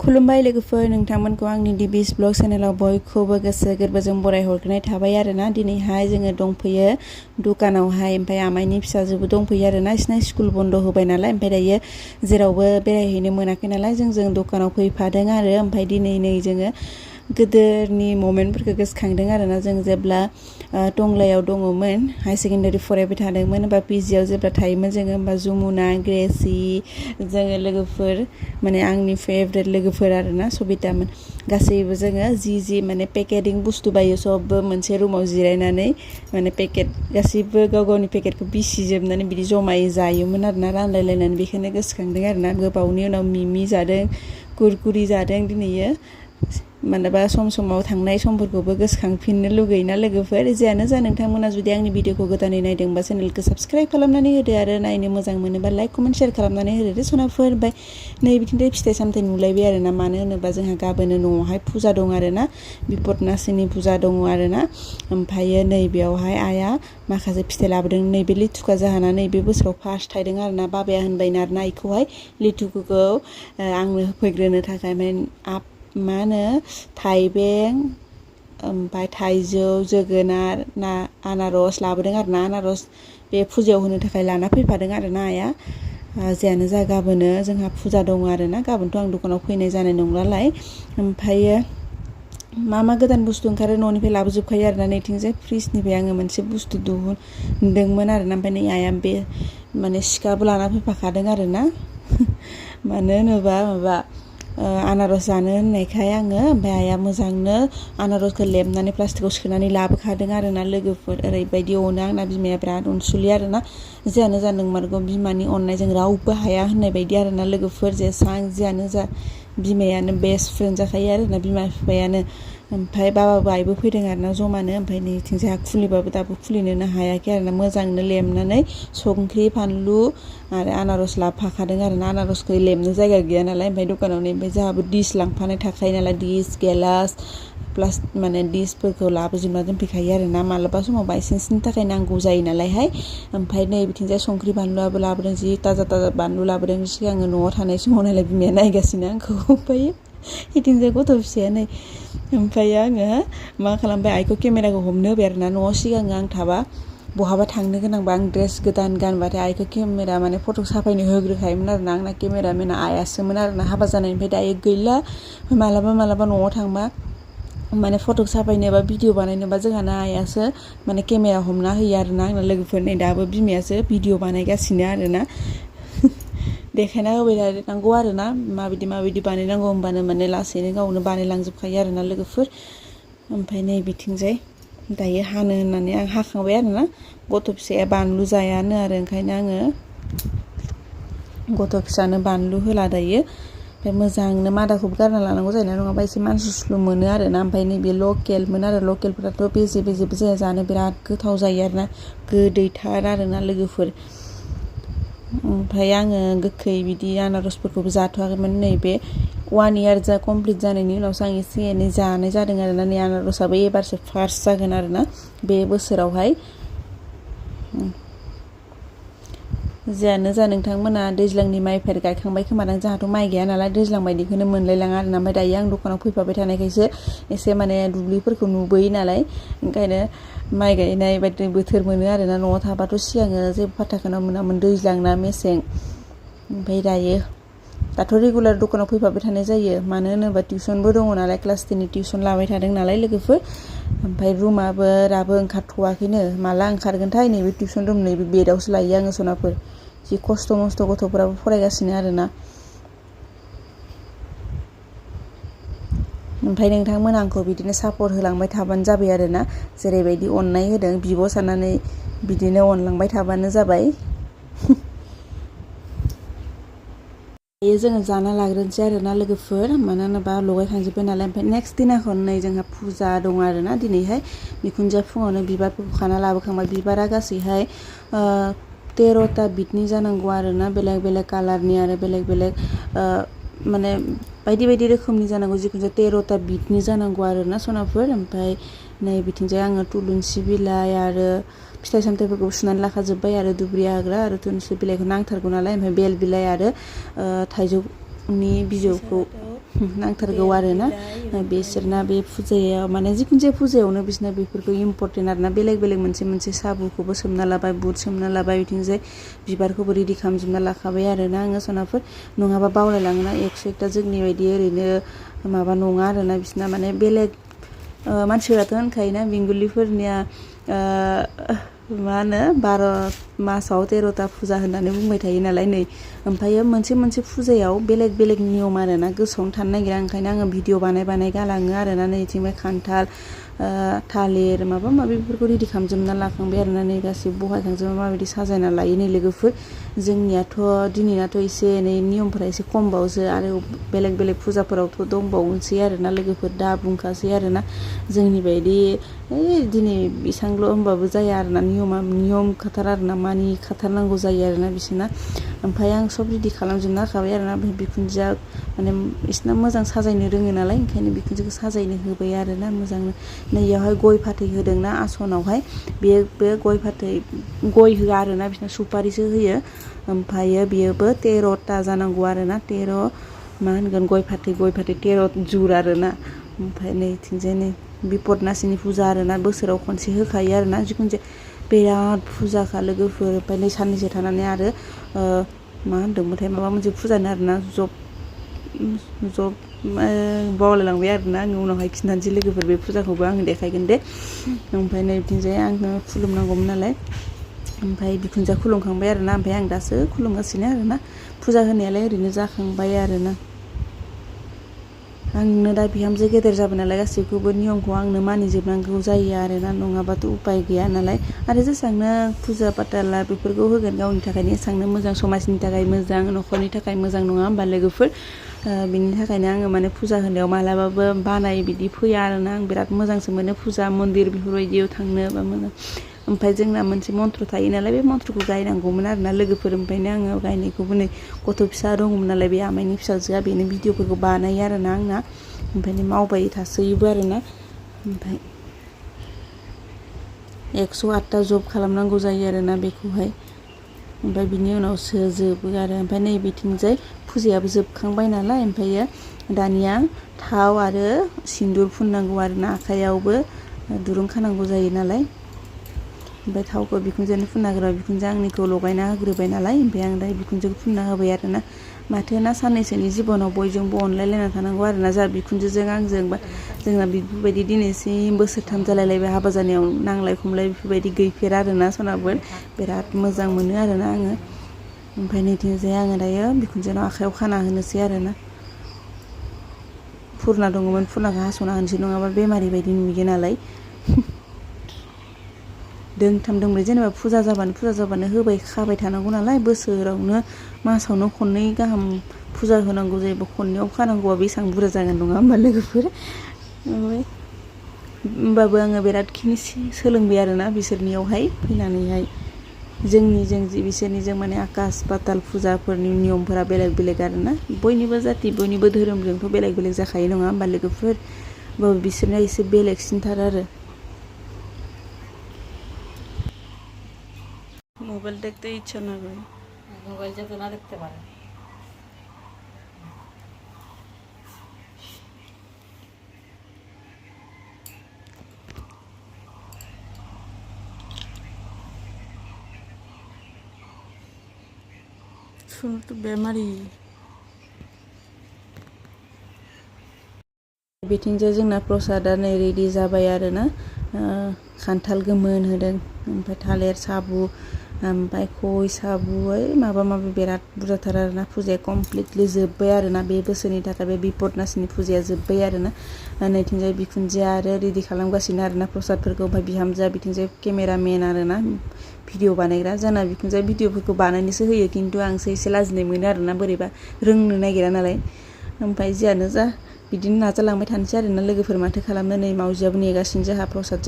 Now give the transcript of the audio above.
खुलुमबाय लोगोफोर, नोंथांमोनखौ आंनि डिबिस ब्लग चेनेलाव बयखौबो गोसो गोरबोजों बराय हरग्रोनाय थाबाय आरोना। दिनैहाय जोङो दंफैयो दुकानावहाय, ओमफ्राय आमाइनि फिसाजोबो दंफैयो आरोना। बिसिना स्कुल बन्द होबाय नालाय, ओमफ्राय दायो जेरावबो बेरायहैनो मोनाखै नालाय जों दखानाव फैफादों आरो। ओमफ्राय दिनै नै जोङो गोदोनि ममेन्टफोरखौ गोसोखांदों आरोना। जों जेब्ला टंलायाव दङमोन, हाई सेकेन्डारि फरायबाय थादोंमोन, होमबा पिजिआव जेब्ला थायोमोन जोङो, होमबा जमुना, ग्रेसि, जोङो लोगोफोर, माने आंनि फेभरेट लोगोफोर आरोना, सबितामोन, गासैबो जोङो जि माने पेकेटिं बुस्थु बायो सबबो मोनसे रुमाव जिरायनानै, माने पेकेट गासैबो गाव गावनि पेकेटखौ बिसिजोबनानै बिदि जमायै जायोमोन आरोना, रानलायलायनानै। बेखौनो गोसोखांदों आरोना। गोबावनि उनाव मिमि जादों, कुरकुरि जादों दिनैयो। मानोबा समाव थांनाय समफोरखौबो गोसोखांफिननो लुगैयोना लोगोफोर। जियानो जा, नोंथांमोना जुदि आंनि भिडिअखौ गोदानै नायदोंबा चेनेलखौ साबस्क्राइब खालामनानै होदो आरो नायनो मोजां मोनोबा लाइक कमेन्ट शेयार खालामनानै होदो सनाफोर। ओमफ्राय नै बिथिंजाय फिथाइ सामथाइ नुलायबाय आरोना। मानो होनोबा जोंहा गाबोनो न'आवहाय फुजा दं आरोना, बिपदनासिनि फुजा दङ आरोना। ओमफ्रायो नै बेयावहाय आइया माखासे फिथाइ लाबोदों। नैबे लिथुखा जाहाना नैबे बोसोराव फार्स्ट थायदों आरोना। बाबाया होनबायनो आरोना इखौहाय लिथुखौ आंनो होफैग्रोनो थाखाय। ओमफ्राय मा होनो थाइबें, ओमफ्राय थाइजौ, जोगोनार, आनारस लाबोदों आरोना। आनारस बे फुजायाव होनो थाखाय लाना फैफादों आरोना आइया। जियानो जा, गाबोनो जोंहा फुजा दङ आरोना। गाबोनथ' आं दखानाव फैनाय जानाय नंलालाय। ओमफ्रायो मा गोदान बुस्थु ओंखारो न'निफ्राय लाबोजोबखायो आरोना। नैथिंजाय फ्रिजनिफ्राय आङो मोनसे बुस्थु दिहुनदोंमोन आरोना। ओमफ्राय नै आइया बे माने सिखाबो लाना फैफाखादों आरोना। मानो होनोबा आनारस जानो होननायखाय आङो, ओमफ्राय आइया मोजांनो आनारसखौ लेबनानै प्लास्टिकआव सोनानै लाबोखादों आरोना लोगोफोर। ओरैबायदि अनो आंना बिमाया, बिराद अनसुलि आरोना। जियानो जा, नोंमारगौ बिमानि अननायजों रावबो हाया होननाय बायदि आरोना लोगोफोर। जेसां जियानो जा, बिमायानो बेस्ट फ्रेन्ड जाखायो आरोना, बिमा बिफायानो। ओमफ्राय बाबाबो आइबो फैदों आरोना जमानो। ओमफ्राय नैथिं जोंहा खुलिबाबो दाबो खुलिनोनो हायाखै आरोना। मोजांनो लेमनानै संख्रि फानलु आरो आनारस लाबोफाखादों आरोना। आनारसखौ लेबनो जायगा गैया नालाय, ओमफ्राय दखानावनो। ओमफ्राय जोंहाबो डिस लांफानाय थाखायो नालाय, डिस गिलास माने डिसफोरखौ लाबोजोबना दोनफैखायो आरोना। मालाबा समाव बायसान्सनि थाखाय नांगौ जायो नालायहाय। ओमफ्राय नै बिथिंजाय संख्रि बानलुआबो लाबोदों, जि ताजा बानलु लाबोदों। सिगाङो न'आव थानाय समाव नालाय बिमाया नायगासिनो आंखौ। ओमफ्राय बिथिंजाय गथ' फिसाया नै। ओमफ्राय आङो मा खालामबाय, आइखौ केमेराखौ हमनो होबाय आरोना। न'आव सिगाङो आं थाबा बहाबा थांनो गोनांबा आं ड्रेस गोदान गानबाथाय आइखौ केमेरा माने फट' साफायनो होग्रोखायोमोन आरोना। आंना केमेरामेना आइयासोमोन आरोना। हाबा जानायनिफ्राय दायो गैला। मालाबा न'आव थांबा माने फट' साफायनो बा भिडिअ बानायनोबा जोंहाना आइयासो माने केमेरा हमना होयो आरोना। आंना लोगोफोर नै दाबो बिमायासो भिडिअ बानायगासिनो आरोना। देखायना होबाय थानांगौ आरोना, माबायदि बानायनांगौ, होमबानो माने लासैनो गावनो बानायलांजोबखायो आरोना लोगोफोर। ओमफ्राय नै बिथिंजाय दायो हानो होननानै आं हाखांबाय आरोना। गथ' फिसाया बानलु जायानो आरो, ओंखायनो आङो गथ' फिसानो बानलु होला दायो। ओमफ्राय मोजांनो मादाखौबो गारना लानांगौ जायो ना, नङाबा एसे मानसुस्लु मोनो आरोना। ओमफ्राय नैबे लकेलमोन आरो। लकेलफोराथ' बेजेबो जाया, जानो बिराद गोथाव जायो आरोना। गोदैथार आरोना लोगोफोर। ओमफ्राय आङो गोखै बिदि आनारसफोरखौबो जाथ'वाखैमोन। नैबे 1 इयार कमप्लिट जानायनि उनावसो आं एसे एनै जानाय जादों आरोना। नै आनारसाबो एबारसो फार्स्ट जागोन आरोना बे बोसोरावहाय। जियानो जा, नोंथांमोना दैज्लांनि माइफोर गायखांबाय खोमादां। जोंहाथ' माइ गाया नालाय, दैज्लां बायदिखौनो मोनलायलाङा आरोना। ओमफ्राय दायो आं दखानाव फैफाबाय थानायखायसो एसे माने दुब्लिफोरखौ नुबोयो नालाय, ओंखायनो माइ गायनाय बायदि बोथोर मोनो आरोना। न'आव थाबाथ' सिगाङो जेबो फाथ्थाखौनो मोनामोन, दैज्लां ना मेसें। ओमफ्राय दाथ' रेगुलार दखानाव फैफाबाय थानाय जायो। मानो होनोबा टिउसनबो दङ नालाय, क्लास 10नि टिउसन लाबाय थादों नालाय लोगोफोर। ओमफ्राय रुमाबो दाबो ओंखारथ'वाखैनो, माला ओंखारगोनथाय। नैबे टिउसन रुम नैबे बेदावसो लायो आङो सनाफोर। जि खस्थ' मस्थ' गथ'फोराबो फरायगासिनो आरोना। ओमफ्राय नोंथांमोना आंखौ बिदिनो सापर्ट होलांबाय थाबानो जाबाय आरोना। जेरैबायदि अननाय होदों, बिब' साननानै बिदिनो अनलांबाय थाबानो जाबाय। दायो जोङो जाना लाग्रोनोसै आरोना लोगोफोर। मानो होनोबा लगायखांजोब्बाय नालाय। ओमफ्राय नेक्स्ट दिनाखौ नै जोंहा फुजा दं आरोना दिनैहाय। बिखुनजोआ फुङावनो बिबारफोरखौ खाना लाबोखांबाय। बिबारा गासैहाय 13ता बिदनि जानांगौ आरोना। बेलेग बेलेग कालारनि आरो बेलेग माने बायदि रोखोमनि जानांगौ। जिखुनु जाया 13ता बिदनि जानांगौ आरोना सनाफोर। ओमफ्राय नै बिथिंजाय आङो थुलुंसि बिलाइ आरो फिथाइ सामथाइफोरखौ सुनानै लाखाजोब्बाय आरो दुब्रि हाग्रा आरो थुलुंसि बिलाइखौ नांथारगौ नालाय। ओमफ्राय बेल बिलाइ आरो थाइजौनि बिजौखौ नांथारगौ आरोना बिसोरना बे फुजायाव माने जिखुनु जाया फुजायावनो बिसोरना बेफोरखौ इम्परटेन्ट आरोना बेलेग बेलेग मोनसे साबुखौबो सोमना लाबाय बुट सोमना लाबाय बिथिंजाय बिबारखौबो रेडि खालामजोबना लाखाबाय आरोना आङो सनाफोर नङाबा बावलायलाङोना 101ता जोंनि बायदि ओरैनो माबा नङा आरोना बिसोरना माने बेलेग मानसिफोराथ' होनखायोना बेंगलिफोरनिया मा होनो 12 मासाव 13ता फुजा होननानै बुंबाय थायो नालाय नै ओमफ्रायो मोनसे फुजायाव बेलेग बेलेग नियम आरोना गोसोआवनो थानो नागिरा ओंखायनो आङो भिडिअ बानाय गालाङो आरोना नै इथिंजाय खान्थाल थालिर माबा माबि बेफोरखौ रेडि खालामजोबना लाखांबाय आरोना नै गासिबो बहायखांजोबना माबायदि साजायना लायो नै लोगोफोर जोंनियाथ' दिनैनाथ' एसे एनै नियमफोरा एसे खमबावसो आरो बेलेग बेलेग फुजाफोरावथ' दंबावनोसै आरोना लोगोफोर दा बुंखासै आरोना जोंनि बायदि दिनै बेसांल' होनबाबो जाया आरोना नियम खाथार आरोना मानिखाथारनांगौ जायो आरोना बिसोरना ओमफ्राय आं सब रेडि खालामजोबना होखाबाय आरोना ओमफ्राय बिखुनजोआ माने बिसोरना मोजां साजायनो रोङो नालाय ओंखायनो बिखुनजोखौ साजायनो होबाय आरोना मोजांनो नैयावहाय गय फाथै होदोंना आसनावहाय बे गय फाथै गय होआ आरोना बिसोरना सुपारिसो होयो ओमफ्रायो बेयोबो 13ता जानांगौ आरोना 13 मा होनगोन गय फाथै 13 जुर आरोना ओमफ्राय नैथिंजाय नै बिपदनासिनि फुजा आरोना बोसोराव खनसे होखायो आरोना जिखुनु जाया बिराद फुजाखा लोगोफोर ओमफ्राय नै साननैसो थानानै आरो मा होनदोंमोनथाय माबा मोनसे फुजानो आरोना जब बावलायलांबाय आरोना आङो उनावहाय खिन्थानोसै लोगोफोर बे फुजाखौबो आङो देखायगोन दे ओमफ्राय नै बिथिंजाय आङो खुलुमनांगौमोन नालाय ओमफ्राय बिखुनजोआ खुलुमखांबाय आरोना ओमफ्राय आं दासो खुलुमगासिनो आरोना फुजा होनायालाय ओरैनो जाखांबाय आरोना आंनो दा बिहामजो गेदेर जाबाय नालाय गासैखौबो नियमखौ आंनो मानिजोबनांगौ जायो आरोना नङाबाथ' उपाय गैया नालाय आरो जेसेबांनो फुजा पाताला बेफोरखौ होगोन गावनि थाखायनो एसेबांनो मोजां समाजनि थाखाय मोजां न'खरनि थाखाय मोजां नङा होमबा लोगोफोर बिनि थाखायनो आङो माने फुजा होनायाव मालाबाबो बानाय बिदि फैया आरोना आं बिराद मोजांसो मोनो फुजा मन्दिर बेफोरबायदियाव थांनो बा मोजां ओमफ्राय जोंना मोनसे मन्त्र थायो नालाय बे मन्त्रखौ गायनांगौमोन आरोना लोगोफोर ओमफ्रायनो आङो गायनायखौबो नै गथ' फिसा दङमोन नालाय बे आमाइनि फिसाजोआ बेनो भिडिअफोरखौ बानायो आरोना आंना ओमफ्राय मावबाय थासोयोबो आरोना ओमफ्राय 108ता जब खालामनांगौ जायो आरोना बेखौहाय ओमफ्राय बिनि उनावसो जोबो आरो ओमफ्राय नै बिथिंजाय फुजायाबो जोबखांबाय नालाय ओमफ्रायो दानिया थाव आरो सिन्दुर फुननांगौ आरोना आखाइयावबो दुरुं खानांगौ जायो नालाय ओमफ्राय थावखौ बिखुनजोनो फुनना होग्रोबाय बिखुनजोआ आंनिखौ लगायना होग्रोबाय नालाय ओमफ्राय आं दा बिखुनजोखौ फुनना होबाय आरोना माथोना साननैसोनि जिबनाव बयजोंबो अनलायलायना थानांगौ आरोना जा बिखुनजोजों आंजों बा जोंना बेफोरबायदि दिनैसिम बोसोरथाम जालायलायबाय हाबा जानायाव नांलाय खमलाय बेफोरबायदि गैफेरा आरोना सनाबो बिराद मोजां मोनो आरोना आङो ओमफ्राय नैथिंजाय आङो दायो बिखुनजोनाव आखाइयाव खाना होनोसै आरोना फुरना दङमोन फुरनाखौ हास'ना होनोसै नङाबा बेमारि बायदि नुयो नालाय दोंथाम दोंब्रै जेनेबा फुजा जाबानो होबाय खाबाय थानांगौ नालाय बोसोरावनो मासावनो खननै गाहाम फुजा होनांगौ जायोबा खननैयाव खानांगौआ बेसेबां बुरजा जागोन नङा होमबा लोगोफोर होमबाबो आङो बिरादखिनि सोलोंबाय आरोना बिसोरनियावहाय फैनानैहाय जोंनिजों बिसोरनिजों माने आकाश पाताल फुजाफोरनि नियमफोरा बेलेग बेलेग आरोना बयनिबो जाति बयनिबो धोरोमजोंथ' बेलेग बेलेग जाखायो नङा होमबा लोगोफोर होमबाबो बिसोरना एसे बेलेगसिनथार आरो মোবাইল দেখতে ইচ্ছা না করে মোবাইল যাতে না দেখতে পারে শুধু তো বেমারি बिथिंजाय जोंना प्रसादा नै रेडि जाबाय आरोना खान्थाल गोमोन होदों ओमफ्राय थालिर साबु ओमफ्राय खय साबु माबा माबि बिराद बुरजाथार आरोना फुजाया कमप्लिटलि जोब्बाय आरोना बे बोसोरनि थाखाय बे बिपदनासिनि फुजाया जोब्बाय आरोना नैथिंजाय बिखुनजोआ आरो रेडि खालामगासिनो आरोना प्रसादफोरखौ ओमफ्राय बिहामजोआ बिथिंजाय केमेरामेन आरोना भिडिअ बानायग्रा जोंना बिखुनजोआ भिडिअफोरखौ बानायनोसो होयो खिन्थु आंसो एसे लाजिनाय मोनो आरोना बोरैबा रोंनो नागिरा नालाय ओमफ्राय जियानो जा बिदिनो नाजालांबाय थानोसै आरोना लोगोफोर माथो खालामनो नै मावजियाबो नेगासिनो जोंहा प्रसाद